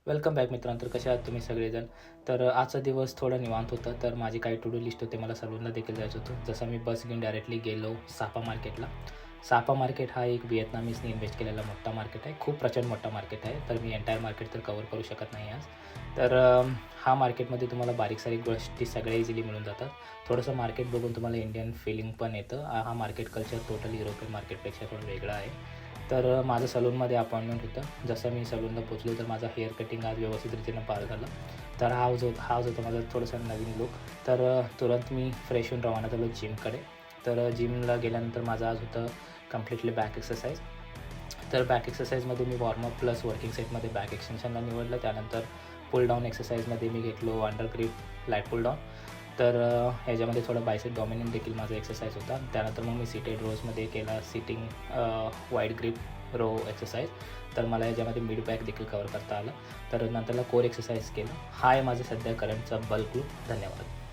Welcome back मित्रांनो. तर कसे आहात तुम्ही सगळेजण. तर आजचा दिवस थोडा निवांत होता. तर माझी काही टू डू लिस्ट होते. मला सलूनला देखील जायचं होतं. जसं मी बस घेऊन डायरेक्टली गेलो सापा मार्केटला. सापा मार्केट हा एक व्हिएतनामीजने इन्व्हेस्ट केलेला मोठा मार्केट आहे. खूप प्रचंड मोठा मार्केट आहे. तर मी एंटायर मार्केट तर कव्हर करू शकत नाही आज. तर हा मार्केटमध्ये तुम्हाला बारीक-सारीक गोष्टी सगळ्या इझिली मिळून जातात. थोडंसं मार्केट बघून तुम्हाला इंडियन फीलिंग पण येतं. हा मार्केट कल्चर टोटल युरोपियन मार्केटपेक्षा थोडं वेगळं आहे. तर माझं सलूनमध्ये अपॉइंटमेंट होतं. जसं मी सलूनला पोचलो तर माझा हेअर कटिंग आज व्यवस्थित रीतीनं पार झालं. तर हाच होता माझा थोडंसं नवीन लूक. तर तुरंत मी फ्रेश होऊन रवाना झालो जिमकडे. तर जिमला गेल्यानंतर माझं आज होतं कम्प्लिटली बॅक एक्सरसाइज. तर बॅक एक्सरसाइजमध्ये मी वॉर्मअप प्लस वर्किंग सेटमध्ये बॅक एक्सटेन्शनला निवडलं. त्यानंतर पुल डाऊन एक्सरसाइजमध्ये मी घेतलो अंडर ग्रिप लाईट पुल डाऊन. तर ह्याच्यामध्ये थोडं बायसेप डॉमिनंट देखील माझा एक्सरसाइज होता. त्यानंतर मग मी सीटेड रोजमध्ये केला sitting wide grip row exercise. तर मला याच्यामध्ये मिड बॅक देखील कव्हर करता आलं. तर नंतरला कोर एक्सरसाइज केलं. हा आहे माझं सध्या करंटचा बल्क लूक. धन्यवाद.